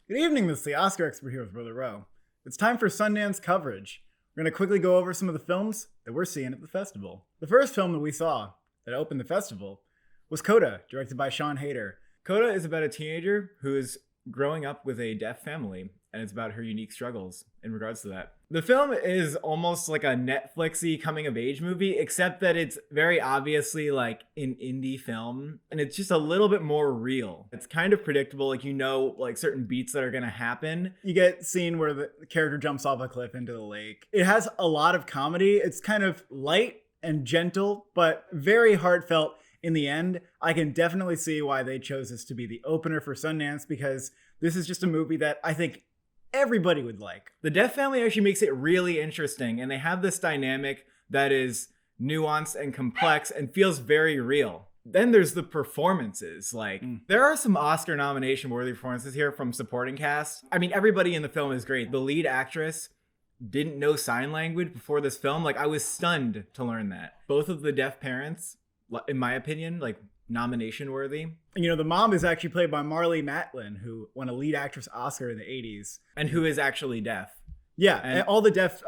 Good evening, this is the Oscar expert here with Brother Rowe. It's time for Sundance coverage. We're going to quickly go over some of the films that we're seeing at the festival. The first film that we saw that opened the festival was CODA, directed by Sean Hayter. CODA is about a teenager who is growing up with a deaf family, and it's about her unique struggles in regards to that. The film is almost like a Netflixy coming-of-age movie, except that it's very obviously like an indie film, and it's just a little bit more real. It's kind of predictable, like like certain beats that are gonna happen. You get scene where the character jumps off a cliff into the lake. It has a lot of comedy. It's kind of light and gentle, but very heartfelt in the end. I can definitely see why they chose this to be the opener for Sundance, because this is just a movie that I think everybody would like. The deaf family actually makes it really interesting, and they have this dynamic that is nuanced and complex and feels very real. Then there's the performances. There are some Oscar nomination worthy performances here from supporting cast. I mean, everybody in the film is great. The lead actress didn't know sign language before this film. I was stunned to learn that. Both of the deaf parents, in my opinion, nomination worthy. And the mom is actually played by Marlee Matlin, who won a lead actress Oscar in the 80s. And who is actually deaf. Yeah, and all the deaf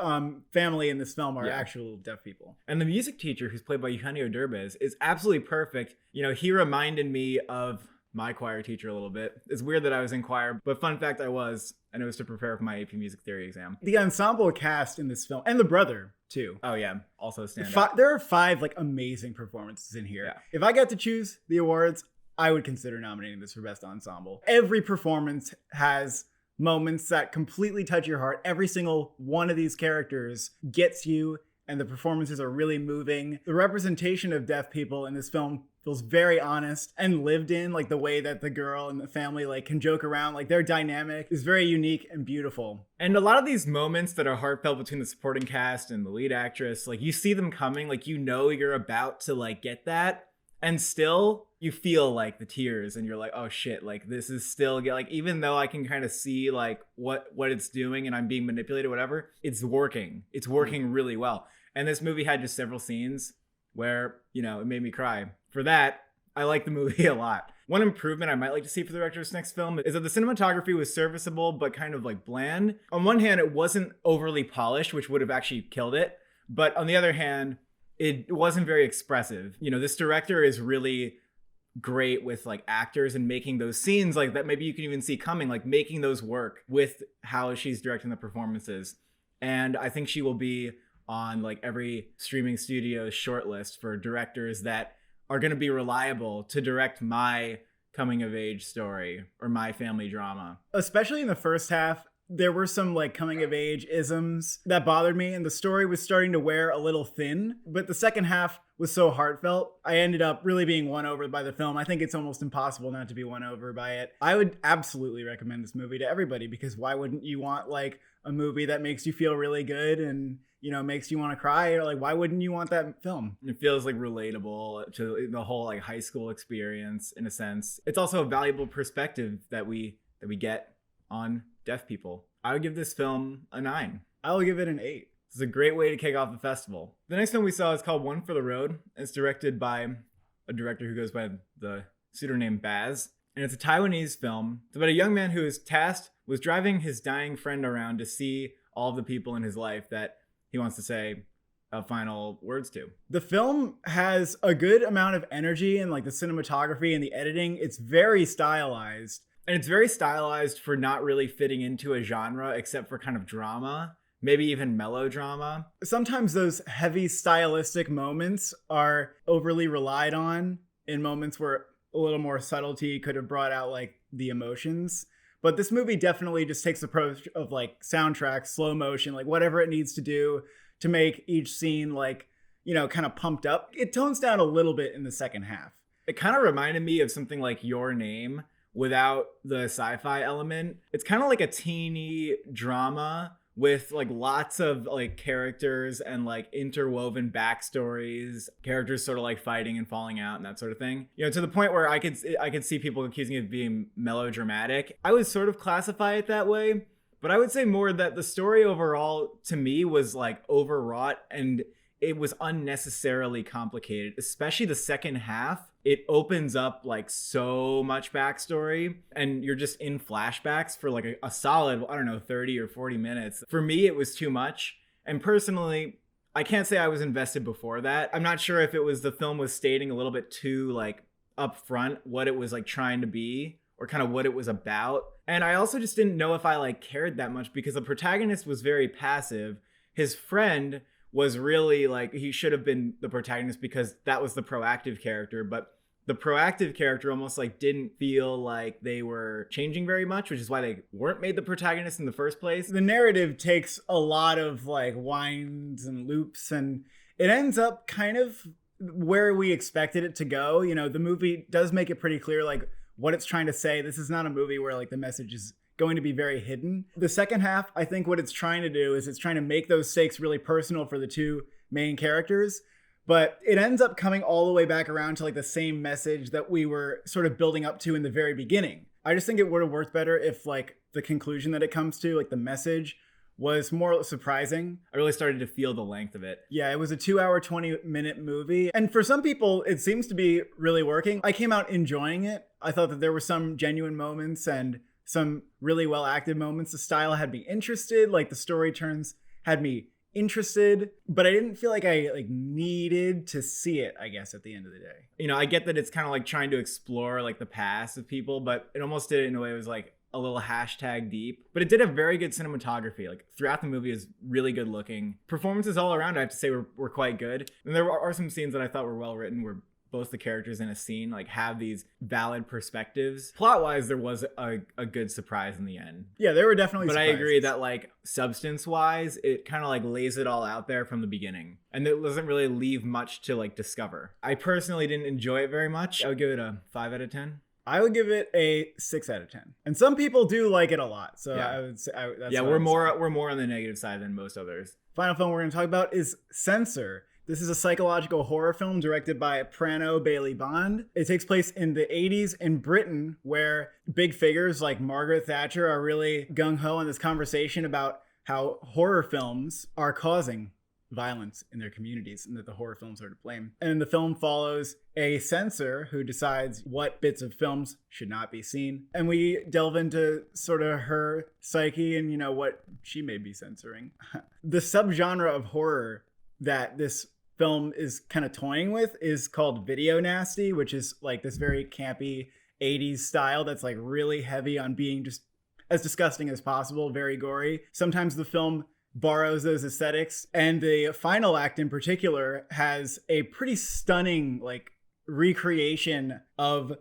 family in this film are actual deaf people. And the music teacher, who's played by Eugenio Derbez, is absolutely perfect. He reminded me of my choir teacher a little bit. It's weird that I was in choir, but fun fact, I was, and it was to prepare for my AP Music Theory exam. The ensemble cast in this film, and the brother, too. Oh yeah, also stand out. There are 5 amazing performances in here. Yeah. If I got to choose the awards, I would consider nominating this for Best Ensemble. Every performance has moments that completely touch your heart. Every single one of these characters gets you, and the performances are really moving. The representation of deaf people in this film feels very honest and lived in, the way that the girl and the family can joke around. Their dynamic is very unique and beautiful. And a lot of these moments that are heartfelt between the supporting cast and the lead actress, you see them coming, you're about to get that, and still you feel the tears, and you're like, oh shit, this is still even though I can kind of see what it's doing and I'm being manipulated, whatever, it's working really well. And this movie had just several scenes where, it made me cry. For that, I like the movie a lot. One improvement I might like to see for the director's next film is that the cinematography was serviceable, but kind of bland. On one hand, it wasn't overly polished, which would have actually killed it. But on the other hand, it wasn't very expressive. This director is really great with actors and making those scenes that maybe you can even see coming, making those work with how she's directing the performances. And I think she will be on every streaming studio's shortlist for directors that are going to be reliable to direct my coming of age story or my family drama. Especially in the first half, there were some coming of age isms that bothered me, and the story was starting to wear a little thin. But the second half was so heartfelt, I ended up really being won over by the film. I think it's almost impossible not to be won over by it. I would absolutely recommend this movie to everybody, because why wouldn't you want a movie that makes you feel really good and makes you want to cry? Or why wouldn't you want that film? It feels relatable to the whole high school experience in a sense. It's also a valuable perspective that we get on deaf people. I would give this film a 9. I will give it an 8. This is a great way to kick off the festival. The next film we saw is called One for the Road. It's directed by a director who goes by the pseudonym Baz. And it's a Taiwanese film. It's about a young man who is tasked with driving his dying friend around to see all of the people in his life that he wants to say final words to. The film has a good amount of energy in the cinematography and the editing. It's very stylized. And it's very stylized for not really fitting into a genre except for kind of drama, maybe even melodrama. Sometimes those heavy stylistic moments are overly relied on in moments where a little more subtlety could have brought out the emotions. But this movie definitely just takes the approach of soundtrack, slow motion, whatever it needs to do to make each scene kind of pumped up. It tones down a little bit in the second half. It kind of reminded me of something like Your Name without the sci-fi element. It's kind of like a teeny drama with lots of characters and interwoven backstories, characters sort of fighting and falling out and that sort of thing. To the point where I could see people accusing it of being melodramatic. I would sort of classify it that way, but I would say more that the story overall to me was overwrought, and it was unnecessarily complicated, especially the second half. It opens up like so much backstory and you're just in flashbacks for like a solid, I don't know, 30 or 40 minutes. For me, it was too much. And personally, I can't say I was invested before that. I'm not sure if it was the film was stating a little bit too like upfront what it was like trying to be or kind of what it was about. And I also just didn't know if I like cared that much because the protagonist was very passive. His friend was really like, he should have been the protagonist because that was the proactive character, but the proactive character almost like didn't feel like they were changing very much, which is why they weren't made the protagonist in the first place. The narrative takes a lot of like winds and loops, and it ends up kind of where we expected it to go. You know, the movie does make it pretty clear like what it's trying to say. This is not a movie where like the message is going to be very hidden. The second half, I think what it's trying to do is it's trying to make those stakes really personal for the two main characters, but it ends up coming all the way back around to like the same message that we were sort of building up to in the very beginning. I just think it would have worked better if like the conclusion that it comes to, like the message, was more surprising. I really started to feel the length of it. Yeah, it was a 2-hour, 20-minute movie. And for some people, it seems to be really working. I came out enjoying it. I thought that there were some genuine moments and some really well acted moments. The style had me interested, like the story turns had me interested, but I didn't feel like I like needed to see it, I guess, at the end of the day. You know, I get that it's kind of like trying to explore like the past of people, but it almost did it in a way it was like a little hashtag deep. But it did have very good cinematography. Like throughout the movie is really good looking. Performances all around, I have to say, were quite good. And there are some scenes that I thought were well written where both the characters in a scene like have these valid perspectives. Plot wise, there was a good surprise in the end. Yeah, there were definitely But surprises. I agree that like substance wise, it kind of like lays it all out there from the beginning. And it doesn't really leave much to like discover. I personally didn't enjoy it very much. I would give it a 5 out of 10. I would give it a 6 out of 10. And some people do like it a lot. So Yeah. I would say that's Yeah, what we're I would say. more on the negative side than most others. Final film we're going to talk about is Censor. This is a psychological horror film directed by Prano Bailey Bond. It takes place in the 80s in Britain, where big figures like Margaret Thatcher are really gung-ho in this conversation about how horror films are causing violence in their communities and that the horror films are to blame. And the film follows a censor who decides what bits of films should not be seen. And we delve into sort of her psyche and, you know, what she may be censoring. The subgenre of horror that this film is kind of toying with is called video nasty, which is like this very campy 80s style that's like really heavy on being just as disgusting as possible, very gory. Sometimes the film borrows those aesthetics, and the final act in particular has a pretty stunning like recreation of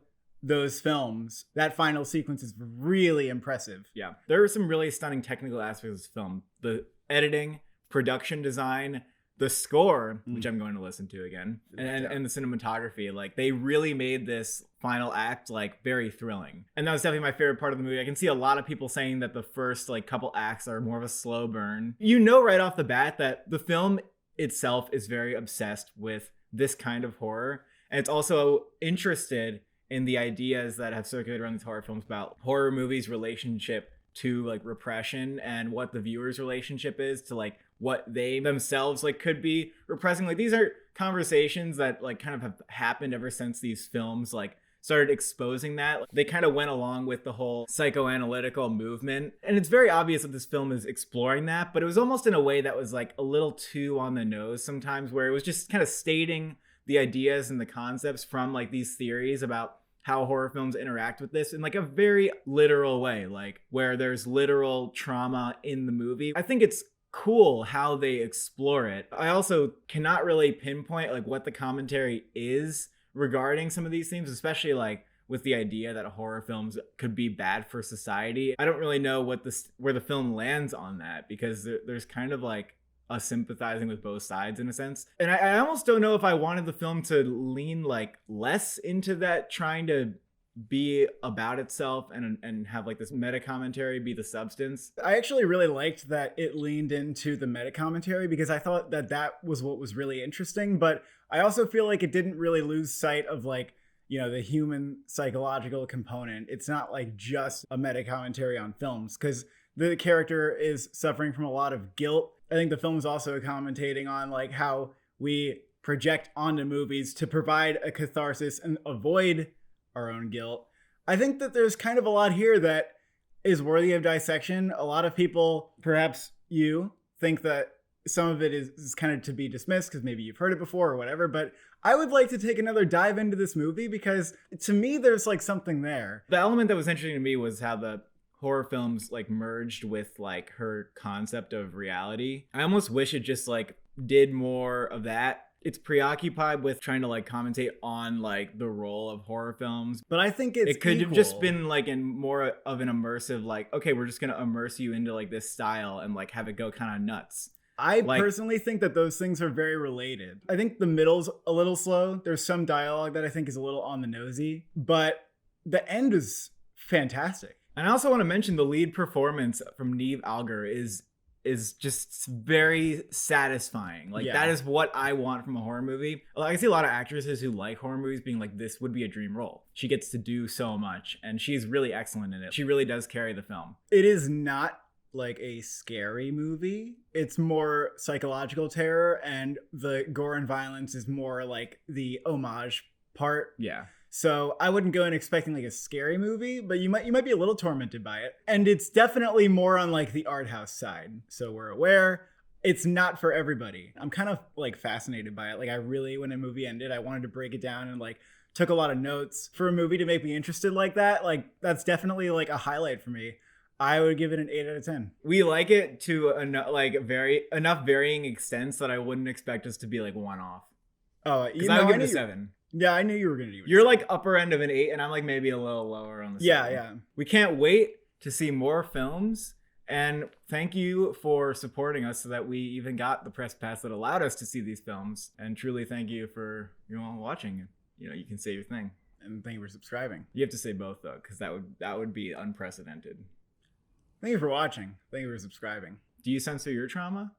those films. That final sequence is really impressive. Yeah, there are some really stunning technical aspects of this film. The editing, production design, the score, which I'm going to listen to again, and the cinematography, like they really made this final act like very thrilling. And that was definitely my favorite part of the movie. I can see a lot of people saying that the first like couple acts are more of a slow burn. You know right off the bat that the film itself is very obsessed with this kind of horror. And it's also interested in the ideas that have circulated around these horror films about horror movies' relationship to like repression and what the viewer's relationship is to like what they themselves like could be repressing. Like these are conversations that like kind of have happened ever since these films like started exposing that. They kind of went along with the whole psychoanalytical movement. And it's very obvious that this film is exploring that, but it was almost in a way that was like a little too on the nose sometimes, where it was just kind of stating the ideas and the concepts from like these theories about how horror films interact with this in like a very literal way, like where there's literal trauma in the movie. I think it's cool how they explore it. I also cannot really pinpoint like what the commentary is regarding some of these themes, especially like with the idea that horror films could be bad for society. I don't really know where the film lands on that, because there's kind of like a sympathizing with both sides in a sense. And I almost don't know if I wanted the film to lean like less into that, trying to be about itself and have like this meta commentary be the substance. I actually really liked that it leaned into the meta commentary, because I thought that that was what was really interesting. But I also feel like it didn't really lose sight of like, you know, the human psychological component. It's not like just a meta commentary on films, because the character is suffering from a lot of guilt. I think the film is also commentating on like how we project onto movies to provide a catharsis and avoid our own guilt. I think that there's kind of a lot here that is worthy of dissection. A lot of people, perhaps you, think that some of it is kind of to be dismissed because maybe you've heard it before or whatever, but I would like to take another dive into this movie because to me there's like something there. The element that was interesting to me was how the horror films like merged with like her concept of reality. I almost wish it just like did more of that. It's preoccupied with trying to like commentate on like the role of horror films, but I think it could have just been like in more of an immersive, like, okay, we're just gonna immerse you into like this style and like have it go kind of nuts. I personally think that those things are very related. I think the middle's a little slow. There's some dialogue that I think is a little on the nosy, but the end is fantastic. And I also want to mention the lead performance from Neve Algar is just very satisfying. Like, that is what I want from a horror movie. Like, I see a lot of actresses who like horror movies being like, this would be a dream role. She gets to do so much, and she's really excellent in it. She really does carry the film. It is not like a scary movie. It's more psychological terror, and the gore and violence is more like the homage part. Yeah. So I wouldn't go in expecting like a scary movie, but you might be a little tormented by it. And it's definitely more on like the art house side. So we're aware it's not for everybody. I'm kind of like fascinated by it. Like I really, when a movie ended, I wanted to break it down and like took a lot of notes. For a movie to make me interested like that, like that's definitely like a highlight for me. I would give it an 8 out of 10. We like it to enough varying extents that I wouldn't expect us to be like one off. Oh, because I would give it a 7. Yeah, I knew you were going to do it. You're like upper end of an 8, and I'm like maybe a little lower on the 7. Yeah. We can't wait to see more films, and thank you for supporting us so that we even got the press pass that allowed us to see these films. And truly thank you for watching. You can say your thing. And thank you for subscribing. You have to say both though, because that would be unprecedented. Thank you for watching. Thank you for subscribing. Do you censor your trauma?